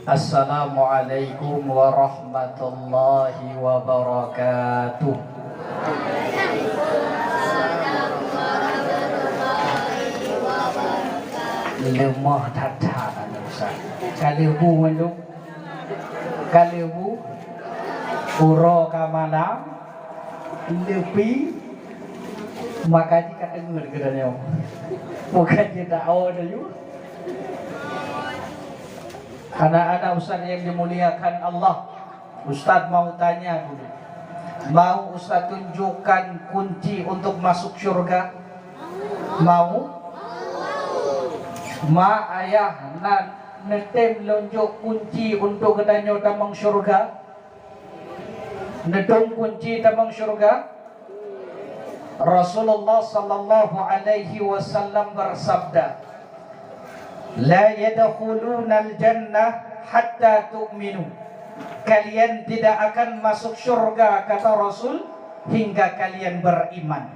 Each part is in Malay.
Assalamualaikum warahmatullahi wabarakatuh. Lemah tata Ustaz. Kalibu manduk. Kalibu uro kamalam lepi maka jika dengar kerana bukan kita awal dulu. Anak-anak Ustaz yang dimuliakan Allah, Ustaz mau tanya dulu. Mau Ustaz tunjukkan kunci untuk masuk syurga? Mau? Ma ayah nak netem lonjok kunci untuk kedanyo tamang syurga? Nedong kunci tamang syurga? Rasulullah sallallahu alaihi wasallam bersabda, La yadkhulunal jannah hatta tu'minu. Kalian tidak akan masuk syurga, kata Rasul, hingga kalian beriman.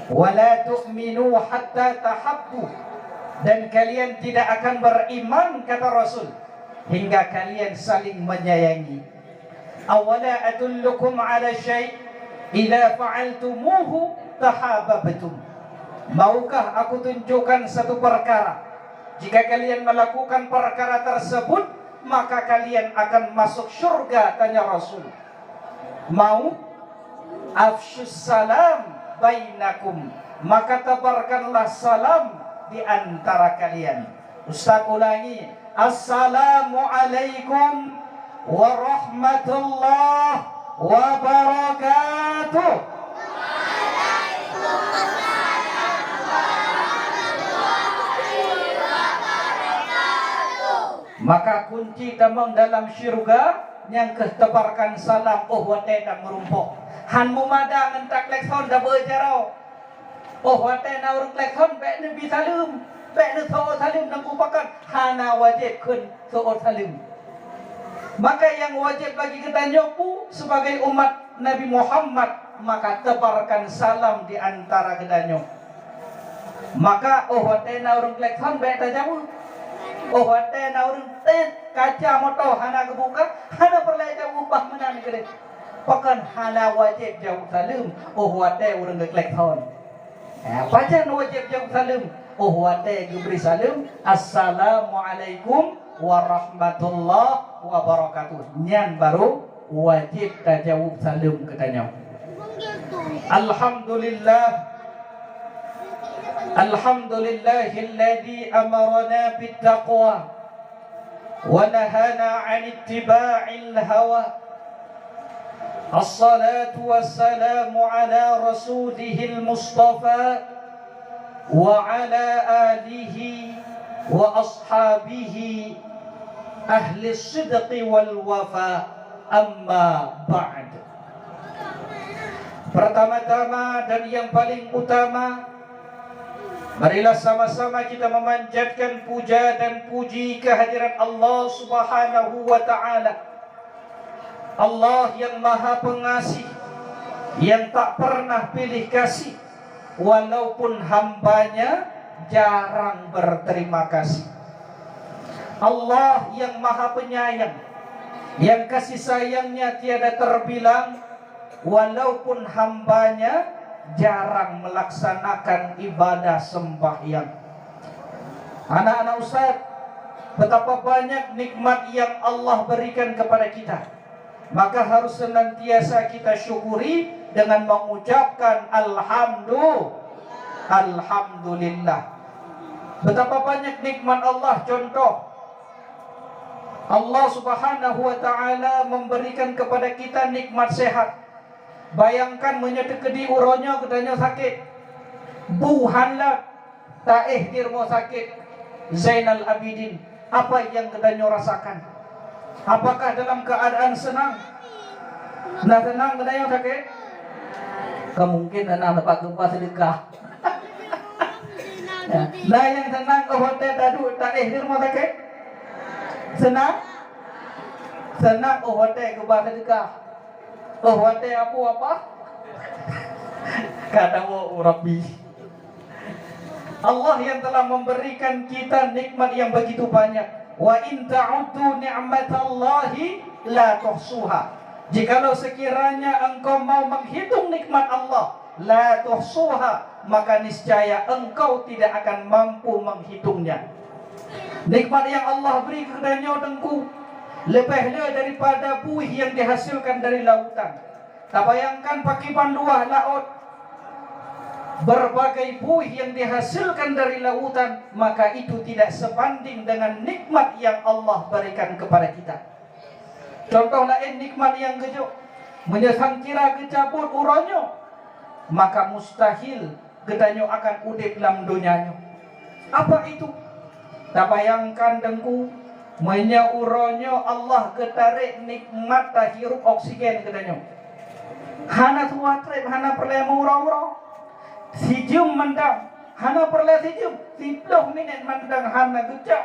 Wala tu'minu hatta tahabbu. Dan kalian tidak akan beriman, kata Rasul, hingga kalian saling menyayangi. Awala adullukum ala syai' idza fa'altumuhu tahabbtum. Maukah aku tunjukkan satu perkara? Jika kalian melakukan perkara tersebut, maka kalian akan masuk syurga, tanya Rasul. Mau? Afshus salam bainakum. Maka tebarkanlah salam di antara kalian. Ustaz ulangi. Assalamualaikum warahmatullahi wabarakatuh. Maka kunci tamang dalam syurga yang ketebarkan salam wate dan merumpok. Han mumada ngentak lekson dah berjarau. Wate na urung lekson bek nabi salim. Bek na so'ot salim dan kupakan. Hana wajib kun so'ot salim. Maka yang wajib bagi kita nyopu sebagai umat Nabi Muhammad, maka tebarkan salam di antara kita nyop. Maka wate na urung lekson bek tak jauh. Wate na urung kaca motor hana kebuka, hana perlu jauh ubah mana ni kena. Pakan hana wajib jauh salim, wate urang geklek thon. Pajan wajib jauh salim, wate geberi salim. Assalamualaikum warahmatullahi wabarakatuh. Nyan baru wajib tajawub salim katanya. Alhamdulillah. Alhamdulillahilladzi amarna bittaqwa wa nahana 'an ittiba'il hawa. Assalatu wassalamu ala rasulihil mustafa wa ala alihi wa ashabihi ahli sidqi wal wafa. Amma ba'd. Pertama-tama dan yang paling utama, marilah sama-sama kita memanjatkan puja dan puji kehadirat Allah Subhanahu wa ta'ala. Allah yang maha pengasih, yang tak pernah pilih kasih, walaupun hambanya jarang berterima kasih. Allah yang maha penyayang, yang kasih sayangnya tiada terbilang, walaupun hambanya jarang melaksanakan ibadah sembahyang. Anak-anak Ustaz, betapa banyak nikmat yang Allah berikan kepada kita. Maka harus senantiasa kita syukuri dengan mengucapkan Alhamdulillah. Betapa banyak nikmat Allah. Contoh, Allah Subhanahu wa ta'ala memberikan kepada kita nikmat sehat. Bayangkan menyetekedi uronya katanya sakit. Buhanlah taeh di rumah sakit Zainal Abidin. Apa yang katanya rasakan? Apakah dalam keadaan senang? Nah senang katanya sakit? Kemungkinan dapat gempa sedekah. Nah yang senang ke hotel tadu taeh di rumah sakit? Senang? Senang ke hotel gempa sedekah. Wate apa? Kata Rabbi. Allah yang telah memberikan kita nikmat yang begitu banyak. wa in ta'uddu ni'matallahi la tuhsuha. Jikalau sekiranya engkau mau menghitung nikmat Allah, la tuhsuha, maka niscaya engkau tidak akan mampu menghitungnya. Nikmat yang Allah beri kepadanya dengku lebihlah daripada buih yang dihasilkan dari lautan. Tak bayangkan pakai panduah laut, berbagai buih yang dihasilkan dari lautan, maka itu tidak sebanding dengan nikmat yang Allah berikan kepada kita. Contoh lain nikmat yang kejuk, menyesang kira kecabut uranyo, maka mustahil kedanyo akan udip dalam dunianya. Apa itu? Tak bayangkan dengku, menyauronyo Allah ketarik nikmat tahirup oksigen kedanyo. Hana tua trip, hana perle murah-murah. Sijum mendang, hana perle sijum. 10 minit mendang hana gejok.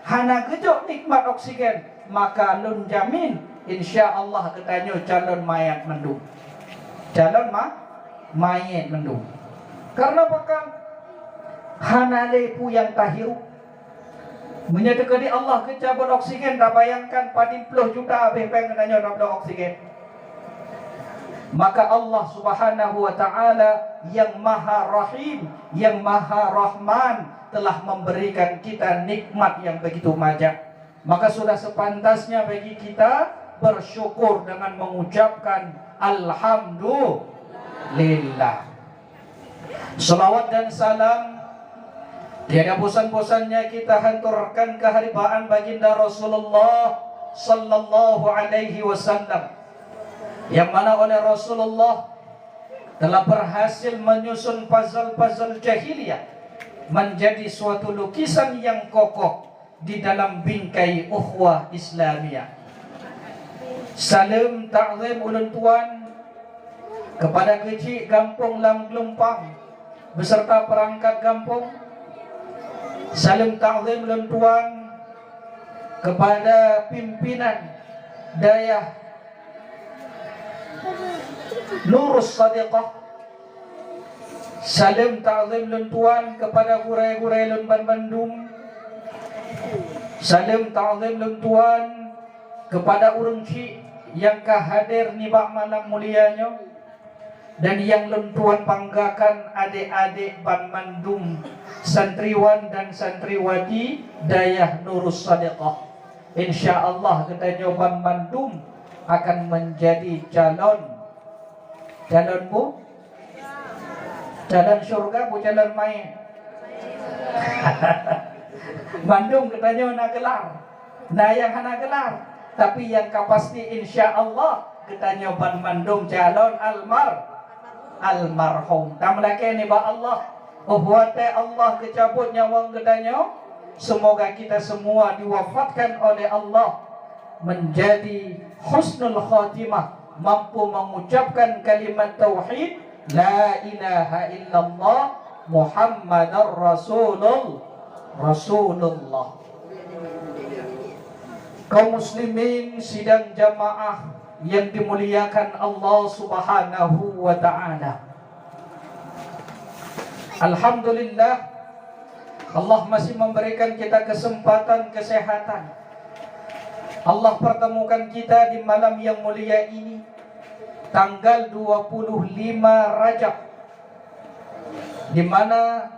Hana gejok nikmat oksigen. Maka lun jamin insya Allah ketanyo calon mayat mendung. Calon mayat mendung. Karena bahkan hana lepu yang tahirup. Menyatakan Allah kecabut oksigen. Tak bayangkan 40 juta habis pengenanyo dapat oksigen. Maka Allah subhanahu wa ta'ala yang maha rahim, yang maha rahman, telah memberikan kita nikmat yang begitu banyak. Maka sudah sepantasnya bagi kita bersyukur dengan mengucapkan Alhamdulillah. Salawat dan salam tiada bosan-bosannya kita hanturkan keharibaan baginda Rasulullah sallallahu alaihi wasallam, yang mana oleh Rasulullah telah berhasil menyusun puzzle-puzzle jahiliyah menjadi suatu lukisan yang kokoh di dalam bingkai ukhuwah Islamiyah. Salam ta'zim ulun tuan kepada kecik Kampung Lam Gelumpang beserta perangkat kampung. Salam ta'zim ulun tuan kepada pimpinan dayah Nurus Sadiqah. Salam ta'zim ulun tuan kepada gurai-gurai ulun Bandung. Salam ta'zim ulun tuan kepada urang cik yang hadir nibak malam mulianya, dan yang ulun tuan banggakan adik-adik Bandung, santriwan dan santriwati dayah Nurus Sadiqah. InsyaAllah kita jawaban Bandung akan menjadi calon bu, calon syurga bu, calon main. Bandung katanya nak gelar, nah yang hana gelar, tapi yang kapasti insya Allah katanya Bandung calon almarhum. Tamlake ni ba Allah, buatnya Allah kecabut nyawa katanya. Semoga kita semua diwafatkan oleh Allah menjadi husnul khatimah, mampu mengucapkan kalimat tauhid la ilaha illallah Muhammadar Rasulullah. Kaum muslimin sidang jamaah yang dimuliakan Allah subhanahu wa ta'ala, alhamdulillah Allah masih memberikan kita kesempatan kesehatan. Allah pertemukan kita di malam yang mulia ini, tanggal 25 Rajab, di mana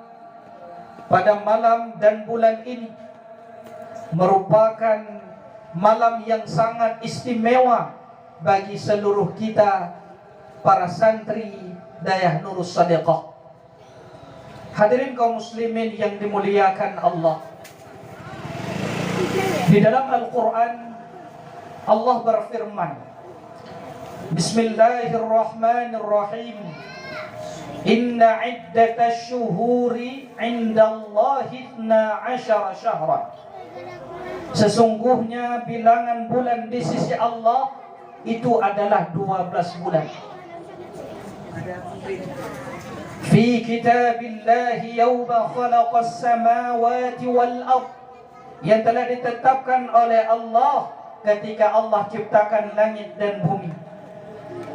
pada malam dan bulan ini merupakan malam yang sangat istimewa bagi seluruh kita para santri dayah Nurus Sadiqah. Hadirin kaum muslimin yang dimuliakan Allah, di dalam Al-Quran Allah berfirman, Bismillahirrahmanirrahim, Inna iddatash syuhuri indallahi 12 syahran. Sesungguhnya bilangan bulan di sisi Allah itu adalah 12 bulan. Fi kitabillahi yawma khalaqas samawati wal ard, yang telah ditetapkan oleh Allah ketika Allah ciptakan langit dan bumi.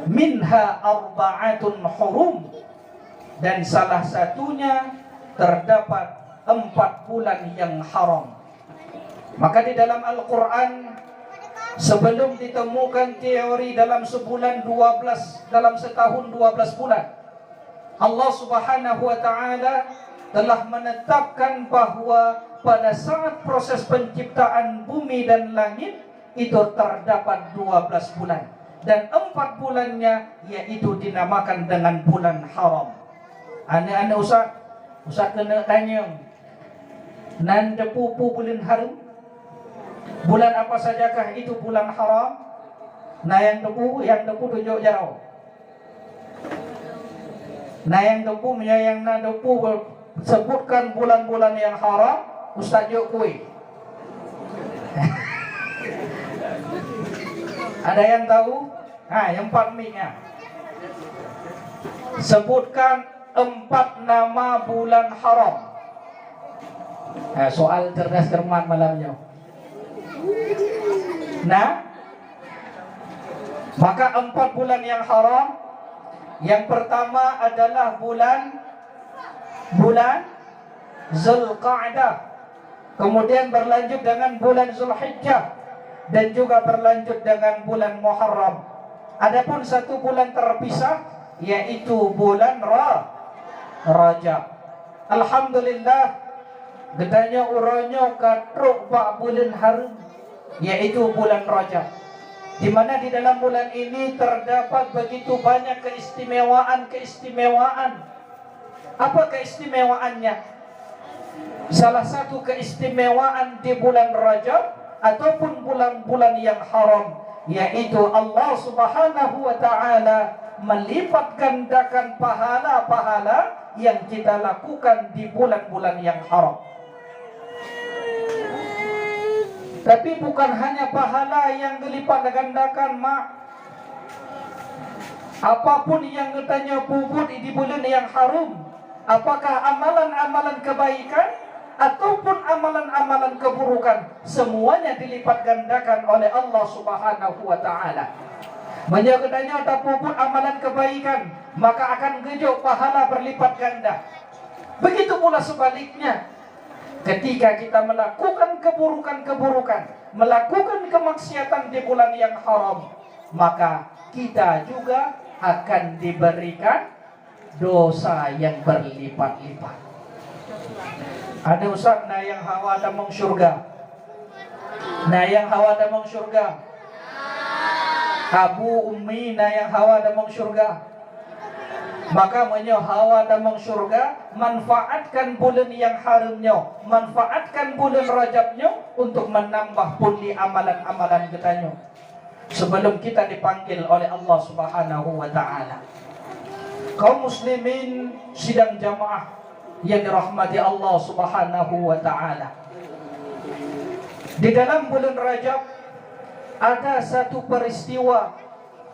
Minha arba'atun hurum, dan salah satunya terdapat 4 bulan yang haram. Maka di dalam Al-Quran, sebelum ditemukan teori dalam sebulan 12, dalam setahun 12 bulan, Allah Subhanahu wa Ta'ala telah menetapkan bahwa pada saat proses penciptaan bumi dan langit itu terdapat 12 bulan, dan 4 bulannya yaitu dinamakan dengan bulan haram. Anak-anak Ustaz kena tanya, nan depupu bulan haram? Bulan apa sajakah itu bulan haram? Nah yang depu tunjuk jarau. Nah yang depu menyayang na depu sebutkan bulan-bulan yang haram, Ustaz juk kui. Ada yang tahu? Yang 4 minyak. Sebutkan 4 nama bulan haram. Soal cerdas cermat malamnya. Nah, maka 4 bulan yang haram, yang pertama adalah bulan Zulqa'dah, kemudian berlanjut dengan bulan Zulhijjah, dan juga berlanjut dengan bulan Muharram. Adapun satu bulan terpisah, yaitu bulan Rajab. Alhamdulillah, gedanya uronyo katruk bak bulan haram, yaitu bulan Rajab, di mana di dalam bulan ini terdapat begitu banyak keistimewaan. Apa keistimewaannya? Salah satu keistimewaan di bulan Rajab ataupun bulan-bulan yang haram, yaitu Allah Subhanahu wa Ta'ala melipat gandakan pahala-pahala yang kita lakukan di bulan-bulan yang haram. Tapi bukan hanya pahala yang dilipat gandakan, mak. Apapun yang katanya puput di bulan yang haram, apakah amalan-amalan kebaikan ataupun amalan-amalan keburukan, semuanya dilipat gandakan oleh Allah Subhanahu wa Ta'ala. Menjaganya tak puput amalan kebaikan, maka akan gejok pahala berlipat ganda. Begitu pula sebaliknya, ketika kita melakukan keburukan, melakukan kemaksiatan di bulan yang haram, maka kita juga akan diberikan dosa yang berlipat-lipat. Ada Ustaz na yang hawa damang syurga. Na yang hawa damang syurga. Abu Ummi na yang hawa damang syurga. Maka hawa damang syurga, manfaatkan bulan yang haramnya, manfaatkan bulan Rajabnya untuk menambah pundi amalan-amalan kitanya sebelum kita dipanggil oleh Allah Subhanahu wa Ta'ala. Kaum muslimin sidang jamaah yang dirahmati Allah Subhanahu wa Ta'ala, di dalam bulan Rajab ada satu peristiwa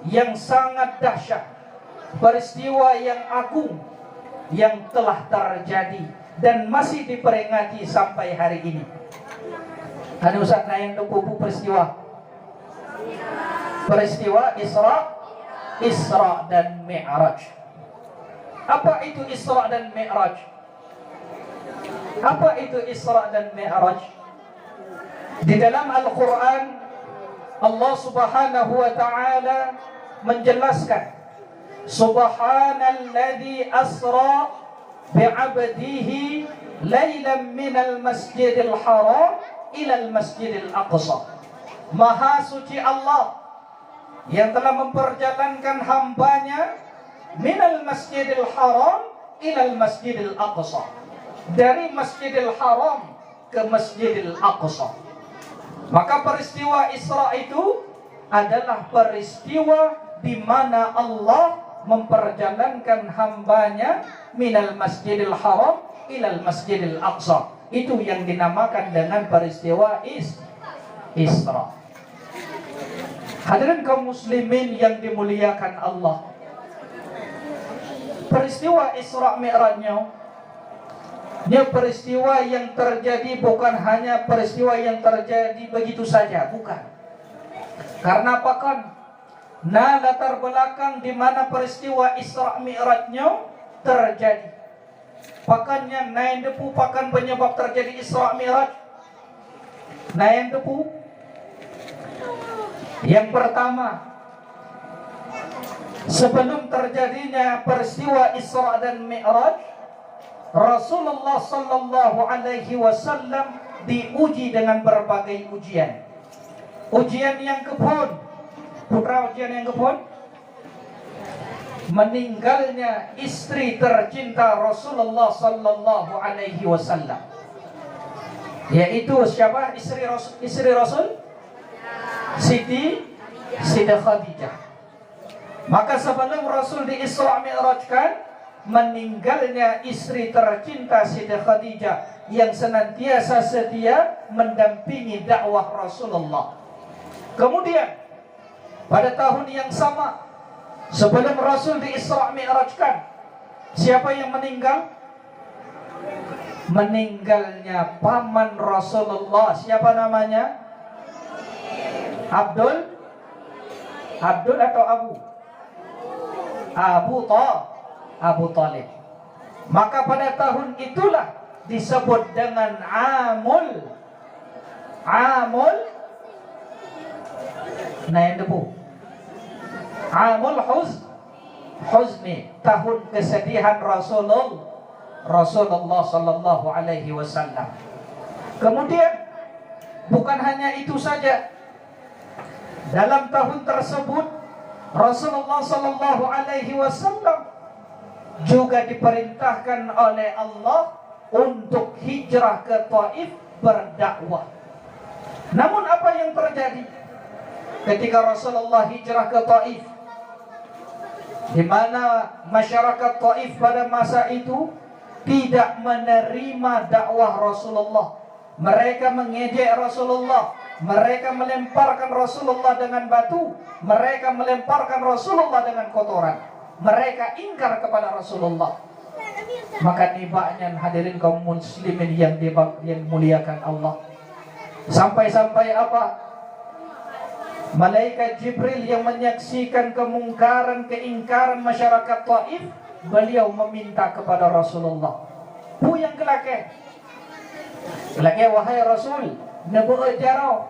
yang sangat dahsyat, peristiwa yang agung yang telah terjadi dan masih diperingati sampai hari ini. Ada Ustaz yang dukubu peristiwa Isra dan Mi'raj. Apa itu Isra dan Mi'raj? Apa itu Isra dan Mi'raj? Di dalam Al-Quran, Allah Subhanahu wa Ta'ala menjelaskan, Subhanalladzi asra bi'abdihi laylan minal masjidil haram ilal masjidil aqsa. Maha suci Allah yang telah memperjalankan hambanya minal masjidil haram ilal masjidil aqsa, dari masjidil haram ke masjidil aqsa. Maka peristiwa Isra itu adalah peristiwa di mana Allah memperjalankan hambanya minal masjidil haram ilal masjidil aqsa. Itu yang dinamakan dengan peristiwa Isra. Hadirin kaum muslimin yang dimuliakan Allah, peristiwa Isra Mi'rajnya, ini peristiwa yang terjadi bukan hanya peristiwa yang terjadi begitu saja, bukan. Karena apa kan? Nah, latar belakang di mana peristiwa Isra Mi'rajnya terjadi. Pakannya naik depu pakan penyebab terjadi Isra Mi'raj. Nah yang tepu, yang pertama, sebelum terjadinya peristiwa Isra dan Mi'raj, Rasulullah sallallahu alaihi wasallam diuji dengan berbagai ujian. Ujian yang kepun, putra ujian yang kepun, meninggalnya istri tercinta Rasulullah sallallahu alaihi wasallam. Yaitu siapa istri Rasul? Siti Khadijah. Maka sebelum Rasul di Isra Mi'rajkan, meninggalnya istri tercinta Siti Khadijah yang senantiasa setia mendampingi dakwah Rasulullah. Kemudian pada tahun yang sama sebelum Rasul di Isra Mi'rajkan, siapa yang meninggal? Meninggalnya paman Rasulullah. Siapa namanya? Abdul atau Abu Talib. Maka pada tahun itulah disebut dengan Amul Amul Huzni, tahun kesedihan Rasulullah sallallahu alaihi wasallam. Kemudian bukan hanya itu saja. Dalam tahun tersebut Rasulullah sallallahu alaihi wasallam juga diperintahkan oleh Allah untuk hijrah ke Taif berdakwah. Namun apa yang terjadi ketika Rasulullah hijrah ke Taif, di mana masyarakat Taif pada masa itu tidak menerima dakwah Rasulullah. Mereka mengejek Rasulullah, mereka melemparkan Rasulullah dengan batu, mereka melemparkan Rasulullah dengan kotoran, mereka ingkar kepada Rasulullah. Maka tibanya hadirin kaum muslimin yang dimuliakan Allah, sampai-sampai apa? Malaikat Jibril yang menyaksikan kemungkaran, keingkaran masyarakat Taif, beliau meminta kepada Rasulullah, "Puyang kelake, wahai Rasul, nebu jaro,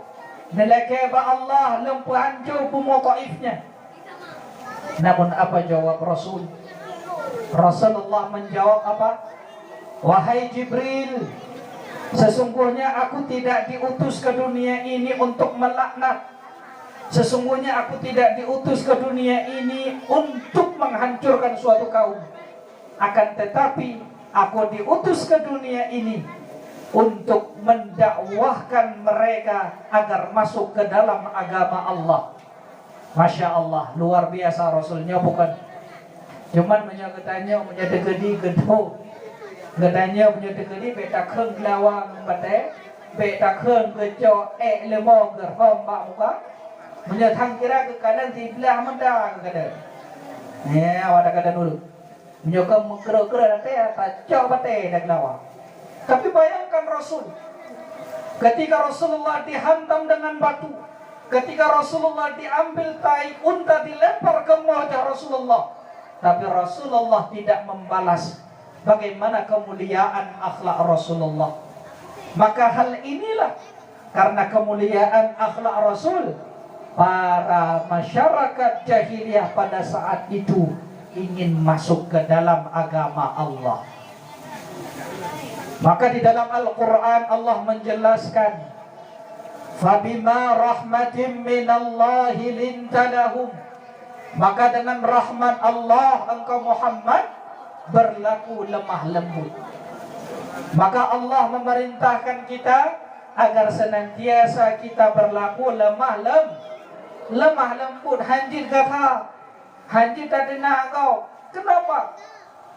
nelake ba Allah lempu hancur pumo Taifnya." Namun apa jawab Rasul? Rasulullah menjawab apa? "Wahai Jibril, sesungguhnya aku tidak diutus ke dunia ini untuk melaknat. Sesungguhnya aku tidak diutus ke dunia ini untuk menghancurkan suatu kaum. Akan tetapi aku diutus ke dunia ini untuk mendakwahkan mereka agar masuk ke dalam agama Allah." Masya Allah, luar biasa Rasulnya, bukan cuman menyakitanya menyadegedi gedho, gedanya menyadegedi beta keung lawang bate, beta keung gejo lemo gerhom bak muka, menyatang kira ke kanan di belah menda ke kanan. Ya, awak kanan dulu. Menyokong mengkera-kera nanti tak bate dak lawang. Tapi bayangkan Rasul, ketika Rasulullah dihantam dengan batu, ketika Rasulullah diambil tai unta dilempar ke wajah Rasulullah, tapi Rasulullah tidak membalas. Bagaimana kemuliaan akhlak Rasulullah. Maka hal inilah, karena kemuliaan akhlak Rasul, para masyarakat jahiliyah pada saat itu ingin masuk ke dalam agama Allah. Maka di dalam Al-Quran Allah menjelaskan, "Fabima rahmatin minallahi lintalahum." Maka dengan rahmat Allah engkau Muhammad berlaku lemah lembut. Maka Allah memerintahkan kita agar senantiasa kita berlaku lemah lembut. Hanjir kata, hanjir tadina kau. Kenapa?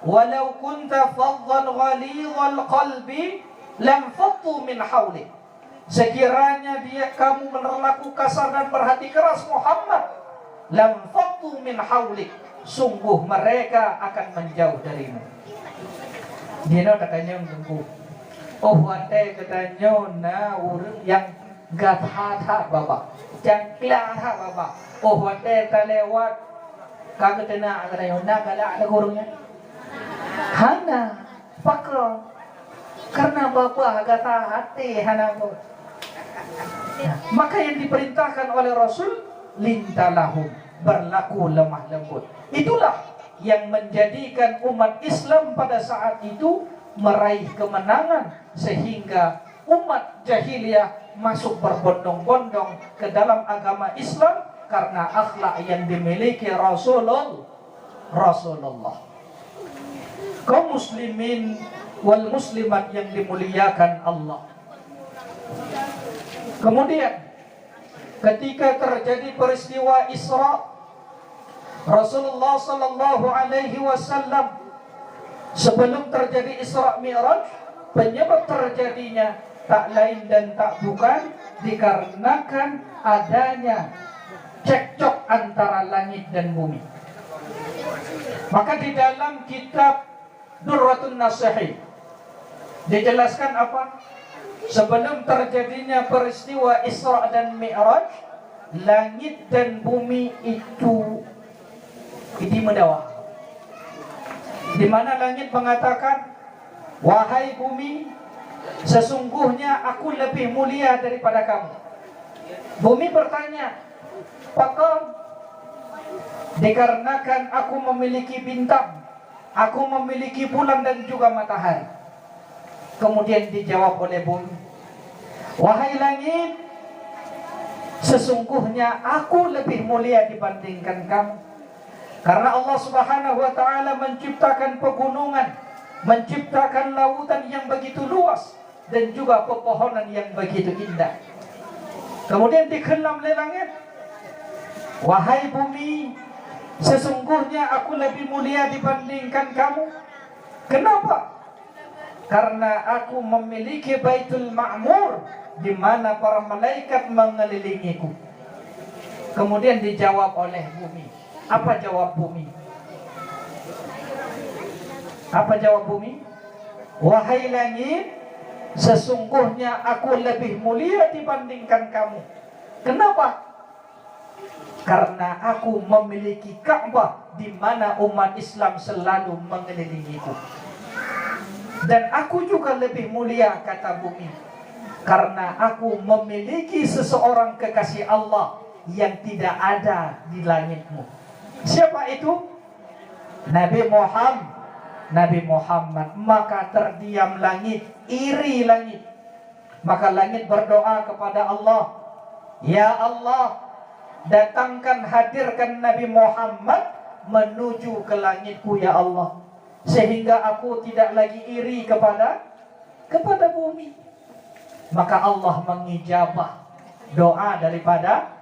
Walau kunta faddan ghalidhal qalbi lam fattu min hawlik. Sekiranya kamu berlaku kasar dan berhati keras Muhammad, lam fattu min hawlik, sungguh mereka akan menjauh darimu. Dino katanya menunggu. Oh wate katanya na urang yang gatha baba, jangkla baba. Oh wate talewat kagetena katanya na kala ada gurungnya. Hana pakro karena bapak gatha hati hana ko. Maka yang diperintahkan oleh Rasul, lintalahum, berlaku lemah lembut. Itulah yang menjadikan umat Islam pada saat itu meraih kemenangan, sehingga umat jahiliyah masuk berbondong-bondong ke dalam agama Islam karena akhlak yang dimiliki Rasulullah. Kaum muslimin wal muslimat yang dimuliakan Allah. Kemudian ketika terjadi peristiwa Isra, Rasulullah sallallahu alaihi wasallam sebelum terjadi Isra Mi'raj, penyebab terjadinya tak lain dan tak bukan dikarenakan adanya cekcok antara langit dan bumi. Maka di dalam kitab Durratun Nasihin dijelaskan apa? Sebelum terjadinya peristiwa Isra dan Mi'raj, langit dan bumi itu mendawa. Di mana langit mengatakan, wahai bumi, sesungguhnya aku lebih mulia daripada kamu. Bumi bertanya, pakam, dikarenakan aku memiliki bintang, aku memiliki bulan dan juga matahari. Kemudian dijawab oleh bumi, wahai langit, sesungguhnya aku lebih mulia dibandingkan kamu. Karena Allah Subhanahu wa ta'ala menciptakan pegunungan, menciptakan lautan yang begitu luas, dan juga pepohonan yang begitu indah. Kemudian dikelam oleh langit, wahai bumi, sesungguhnya aku lebih mulia dibandingkan kamu. Kenapa? Karena aku memiliki Baitul Ma'mur, di mana para malaikat mengelilingiku. Kemudian dijawab oleh bumi. Apa jawab bumi? Apa jawab bumi? Wahai langit, sesungguhnya aku lebih mulia dibandingkan kamu. Kenapa? Karena aku memiliki Ka'bah, di mana umat Islam selalu mengelilingiku. Dan aku juga lebih mulia, kata bumi, karena aku memiliki seseorang kekasih Allah yang tidak ada di langitmu. Siapa itu? Nabi Muhammad. Maka terdiam langit, iri langit. Maka langit berdoa kepada Allah, ya Allah, datangkan, hadirkan Nabi Muhammad menuju ke langitku ya Allah, sehingga aku tidak lagi iri kepada bumi. Maka Allah mengijabah doa daripada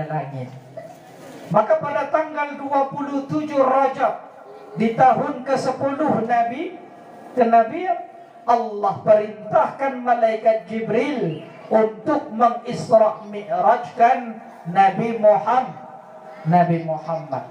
langit. Maka pada tanggal 27 Rajab di tahun ke-10 kenabian, Allah perintahkan malaikat Jibril untuk mengisra mi'rajkan Nabi Muhammad.